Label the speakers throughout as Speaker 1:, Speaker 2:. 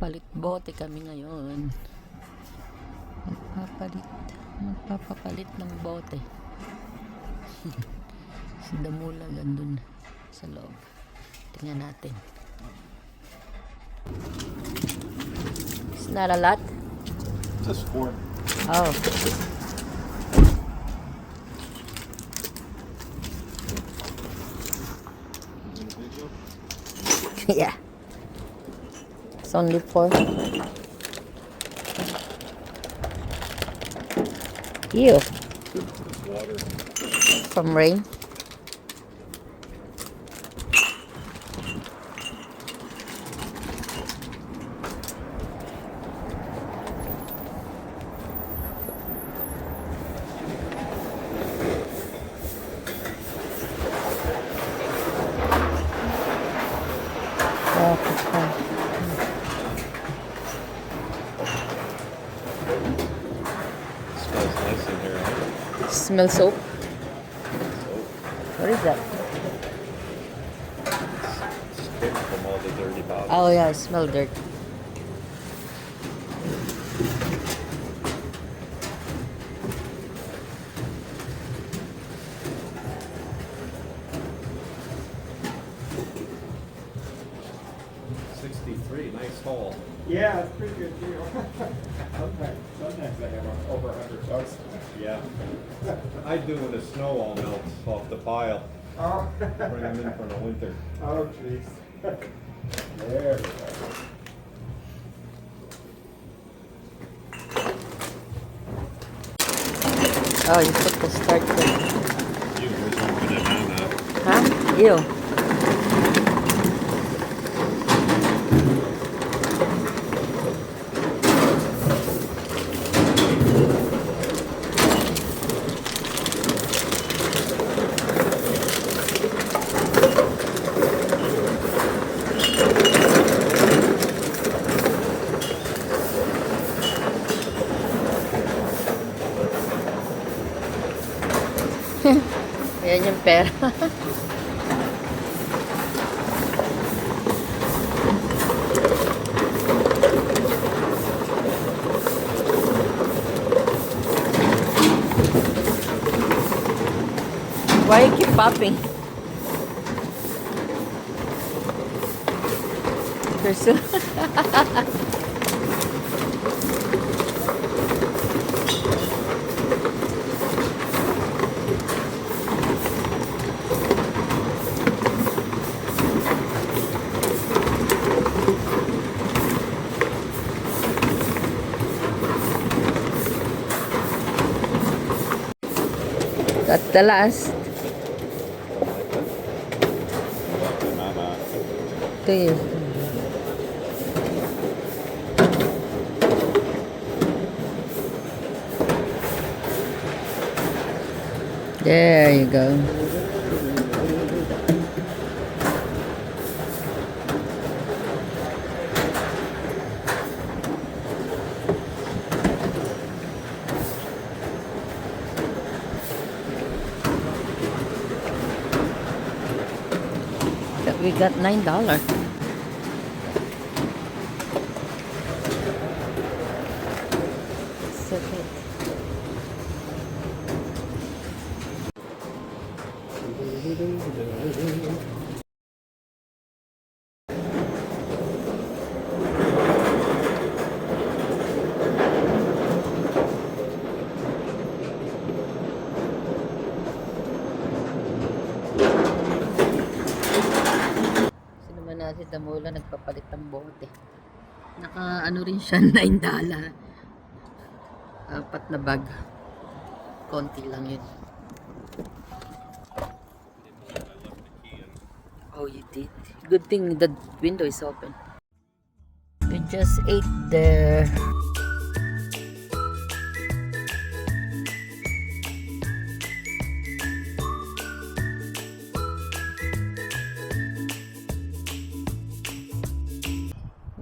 Speaker 1: Palit bote kami ngayon. Magpapapalit ng bote. Si Damula gandun sa loob. Tingnan natin. It's not a lot.
Speaker 2: Just 4.
Speaker 1: Oh. Yeah. It's only 4. Ew.
Speaker 2: Water.
Speaker 1: From rain.
Speaker 2: Smells nice in here.
Speaker 1: Smell soap.
Speaker 2: Soap.
Speaker 1: What is that?
Speaker 2: It's good from all the dirty bottles.
Speaker 1: Oh yeah, I smell dirt.
Speaker 2: $63, nice haul.
Speaker 3: Yeah, it's a pretty good deal. sometimes I have over $100.
Speaker 2: Yeah. I do when the snow all melts off the pile.
Speaker 3: Oh,
Speaker 2: Bring them in for the winter.
Speaker 3: oh, jeez. There we go.
Speaker 1: Oh, you put the start button.
Speaker 2: You was open it now.
Speaker 1: Huh? Ew. Ayan yung pera. Why you keep popping? There's so at the last. Ito yun. There you go. We got $9. So good. Si Damula nagpapalit ng bote. Naka ano rin siya, $9. 4 na bag. Konti lang yun. Oh, you did? Good thing the window is open. We just ate there.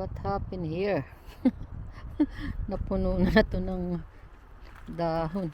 Speaker 1: What happened here? Napuno na ito ng dahon.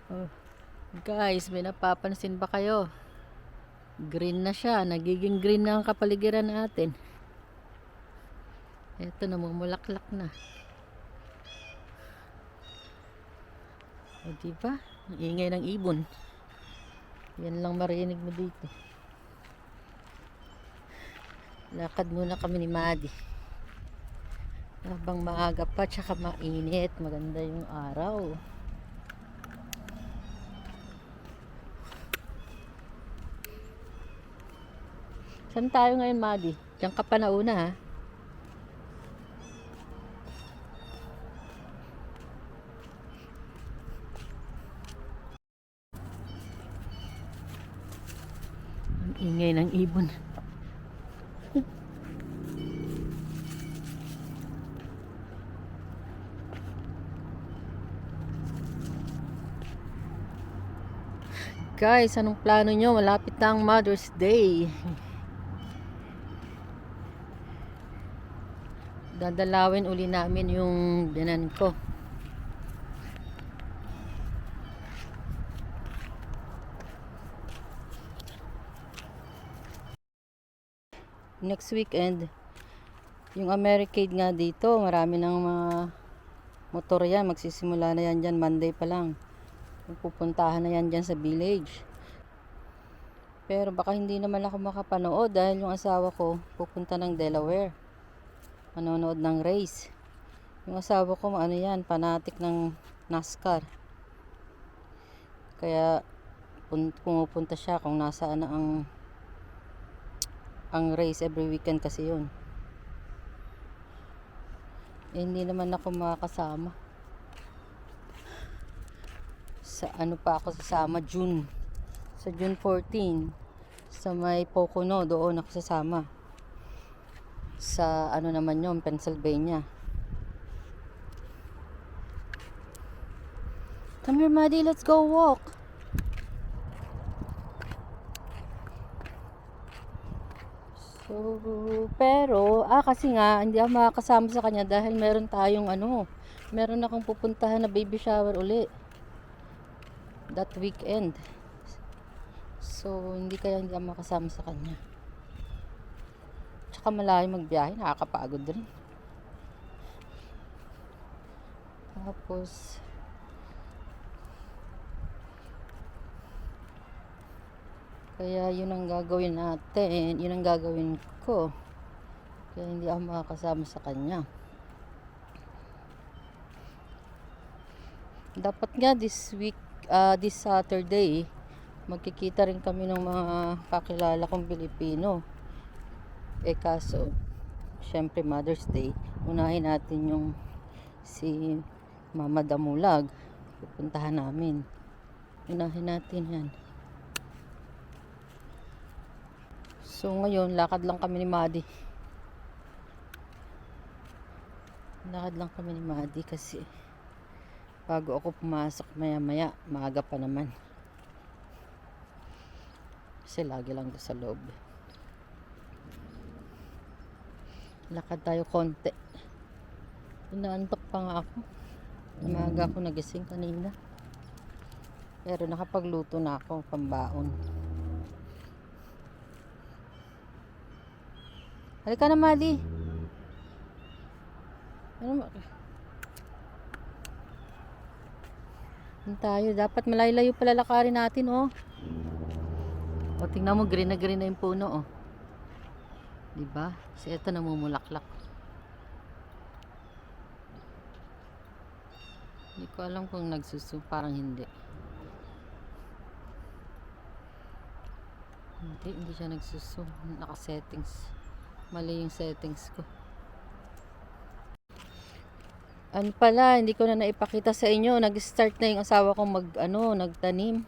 Speaker 1: Oh, guys, may napapansin ba kayo? Green na siya. Nagiging green na ang kapaligiran natin. Eto, namumulaklak na. O, diba? Ang ingay ng ibon. Yan lang marinig mo dito. Lakad muna kami ni Madi. Habang maaga pa, tsaka mainit. Maganda yung araw. Saan tayo ngayon, Madi? Diyan ka pa nauna, ha? Ang ingay ng ibon. Guys, anong plano nyo? Malapit na ang Mother's Day. Dadalawin uli namin yung binan ko. Next weekend, yung Americade nga dito, marami ng mga motor yan. Magsisimula na yan dyan, Monday pa lang. Pupuntahan na yan dyan sa village. Pero baka hindi naman ako makapanood dahil yung asawa ko pupunta ng Delaware. Manonood ng race. Yung asawa ko, ano yan, fanatic ng NASCAR. Kaya pumupunta siya kung nasaan na ang race every weekend kasi yun. Hindi naman ako makakasama. Sa ano pa ako sasama? June. Sa June 14. Sa may Pocono, doon ako sasama. Sa ano naman yun, Pennsylvania. Come here, Maddie, let's go walk. So, pero, kasi nga, hindi ako makakasama sa kanya dahil meron tayong meron akong pupuntahan na baby shower uli. That weekend. So, hindi ako makasama sa kanya. Tsaka malayo magbiyahe, nakakapagod rin. Tapos, kaya yun ang gagawin natin, yun ang gagawin ko. Kaya hindi ako makakasama sa kanya. Dapat nga this week, this Saturday, magkikita rin kami ng mga kakilala kong Pilipino. Kaso, syempre Mother's Day, unahin natin yung si Mama Damulag. Pupuntahan namin. Unahin natin yan. So ngayon, lakad lang kami ni Madi. Lakad lang kami ni Madi kasi bago ako pumasok maya-maya, maaga pa naman. Kasi lagi lang doon sa loob. Lakad tayo konti. Inaantok pa nga ako. Maaga ako nagising kanina. Pero nakapagluto na ako pambaon. Halika na, Madi. Ano tayo? Dapat malayo-layo pala lakarin natin, oh. O, tingnan mo, green na yung puno, oh. Diba? Kasi ito namumulaklak. Hindi ko alam kung nagsuso. Parang hindi. Hindi siya nagsuso. Naka-settings. Mali yung settings ko. Ano pala, hindi ko na naipakita sa inyo. Nag-start na yung asawa ko nagtanim.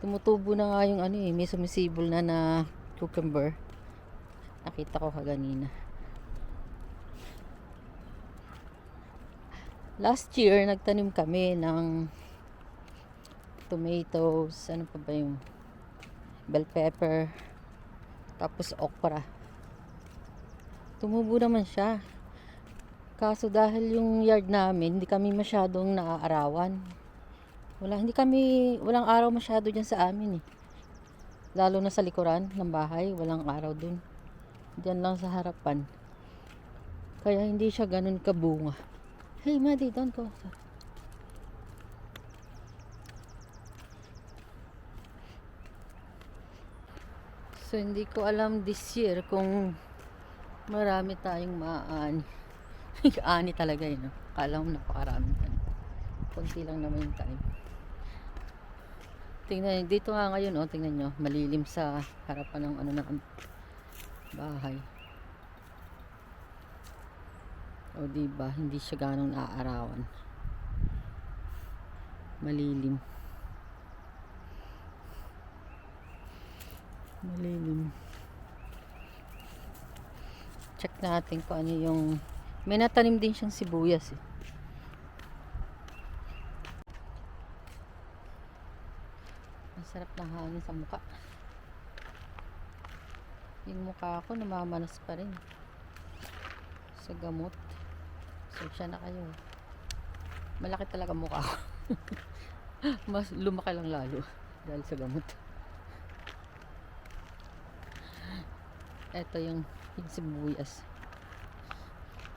Speaker 1: Tumutubo na nga yung may sumisibol na cucumber. Nakita ko kaganina. Last year, nagtanim kami ng tomatoes, ano pa ba yung bell pepper, tapos okra. Tumubo naman siya. Kaso dahil yung yard namin, hindi kami masyadong naaarawan. Walang araw masyado dyan sa amin, eh. Lalo na sa likuran ng bahay, walang araw dun. Diyan lang sa harapan. Kaya hindi siya ganun kabunga. Hey, Maddie, don't go. So, hindi ko alam this year kung marami tayong maaani. Ani talaga yun. No? Kala mo napakarami tayo. Kunti lang naman yung time. Tingnan nyo, dito nga ngayon, oh, tingnan nyo, malilim sa harapan ng ano ng bahay. O diba, hindi siya ganong naaarawan. Malilim. Malilim. Check natin kung ano yung... May natanim din siyang sibuyas eh. Masarap na hangin sa mukha. Yung mukha ko namamanas pa rin. Sa gamot. So siya na kayo. Malaki talaga mukha ko. Mas lumaki lang lalo. Dahil sa gamot. Ito yung sibuyas.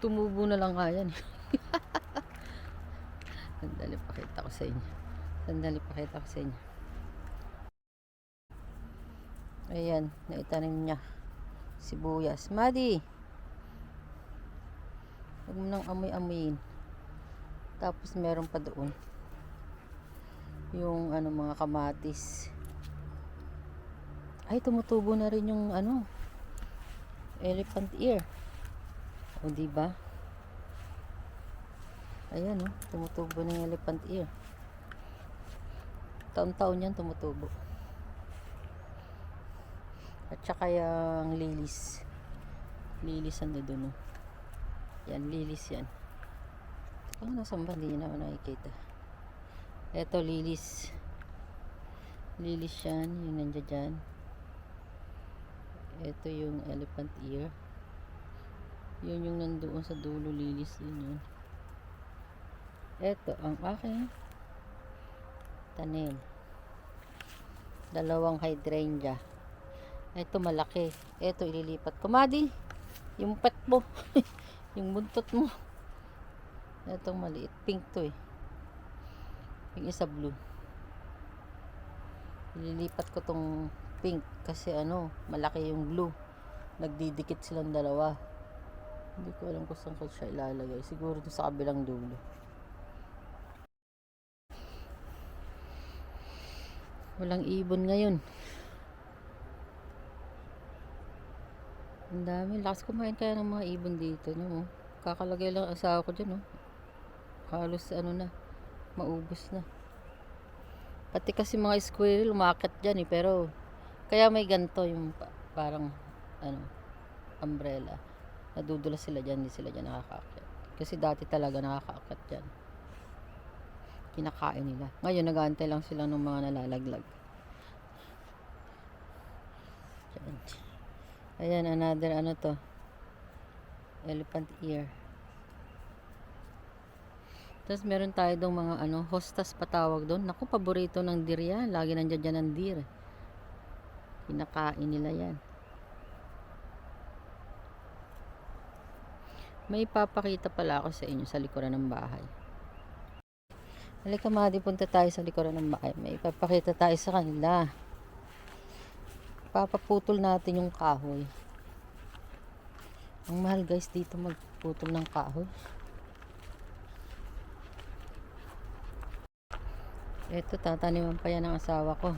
Speaker 1: Tumubo na lang nga yan. Sandali pakita ko sa inyo. Sandali pakita ko sa inyo. Ayan, naitanim niya. Sibuyas. Maddie! Huwag mo nang amoy-amoyin. Tapos meron pa doon. Yung ano, mga kamatis. Ay, tumutubo na rin yung ano, elephant ear. O diba? Ayan oh, tumutubo na yung elephant ear. Taon-taon yan tumutubo. At saka yung lilis. Lilis ano dun oh. Yan, lilis yan. Oh, nasaan ba? Hindi naman nakikita. Eto, lilis. Lilis yan. Yung nandiyan dyan. Eto yung elephant ear. Yun yung nandoon sa dulo, lilis din yun. Eto ang aking tanim. Dalawang hydrangea. Eto malaki. Eto ililipat ko. Maddie, yung pet mo. Yung buntot mo. Etong maliit. Pink to eh. Yung isa blue. Ililipat ko tong pink kasi ano, malaki yung blue. Nagdidikit silang dalawa. Hindi ko alam kung saan ko siya ilalagay. Siguro doon sa kabilang dulo. Walang ibon ngayon. Ang dami. Lakas kumain kaya ng mga ibon dito. No? Kakalagay lang asawa ko dyan. No? Halos ano na. Maubos na. Pati kasi mga squirrel umakyat dyan eh. Pero kaya may ganto yung parang ano, umbrella. Nadudulas sila dyan, hindi sila dyan nakakaakyat. Kasi dati talaga nakakaakyat dyan. Kinakain nila. Ngayon, nag-aantay lang sila ng mga nalalaglag. Dyan. Ayan, another ano to. Elephant ear. Tapos meron tayo dong mga ano, hostas patawag doon. Naku, paborito ng deer yan. Lagi nandiyan dyan ang deer. Kinakain nila yan. May papakita pala ako sa inyo sa likuran ng bahay. Halika Maddie, punta tayo sa likuran ng bahay. May papakita tayo sa kanila. Papaputol natin yung kahoy. Ang mahal guys dito magputol ng kahoy. Ito, tataniman pa yan ng asawa ko.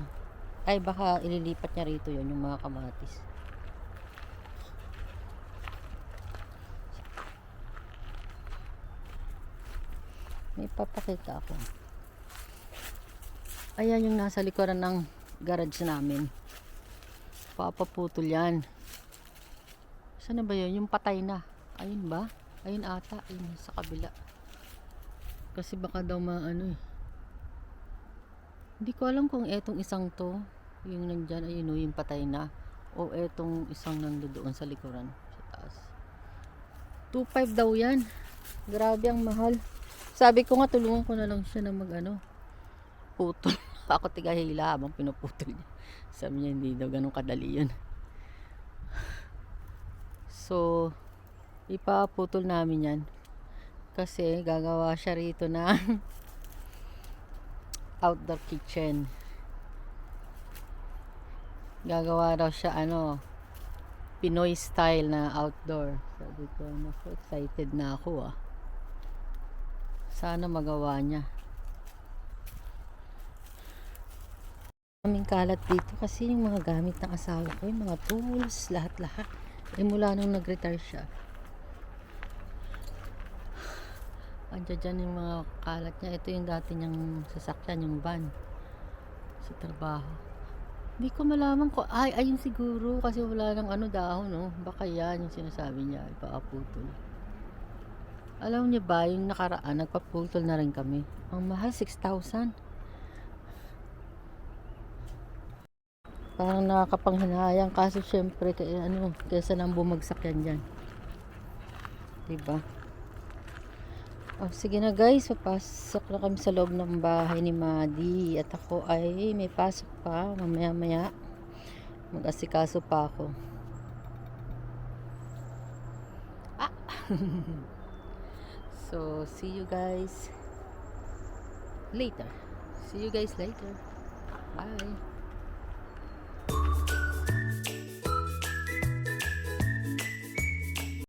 Speaker 1: Ay, baka ililipat niya rito yun, yung mga kamatis. May papakita ako. Ayan yung nasa likuran ng garage namin. Papaputol yan. Saan na ba yun? Yung patay na. Ayun ba? Ayun ata. Ayun sa kabila. Kasi baka daw maano eh. Hindi ko alam kung etong isang to. Yung nandyan. Ayun o, yung patay na. O etong isang nandoon sa likuran. Sa taas. 2.5 daw yan. Grabe ang mahal. Sabi ko nga, tulungan ko na lang siya na mag-ano, putol. Ako tigahila habang pinuputol niya. Sabi niya, hindi daw ganun kadali yun. So, Ipaputol namin yan. Kasi gagawa siya rito ng outdoor kitchen. Gagawa daw siya Pinoy style na outdoor. Sabi ko, naku, excited na ako Sana magawa niya. Kaming kalat dito kasi yung mga gamit ng asawa ko, yung mga tools, lahat-lahat. Mula nung nag-retire siya. Andiyan dyan yung mga kalat niya. Ito yung dati niyang sasakyan, yung van. Sa trabaho. Hindi ko malaman ko. Ayun siguro. Kasi wala nang dahon, Baka yan yung sinasabi niya. Ipaaputol. Alam niyo ba, yung nakaraan, nagpaputol na rin kami. Ang mahal, 6,000. Parang nakakapanghinayang. Kaso syempre, kaysa nang bumagsak yan dyan. Diba? Sige na guys, papasok na kami sa loob ng bahay ni Madi. At ako ay may pasok pa. Mamaya-maya mag-asikaso pa ako. So, see you guys later. Bye.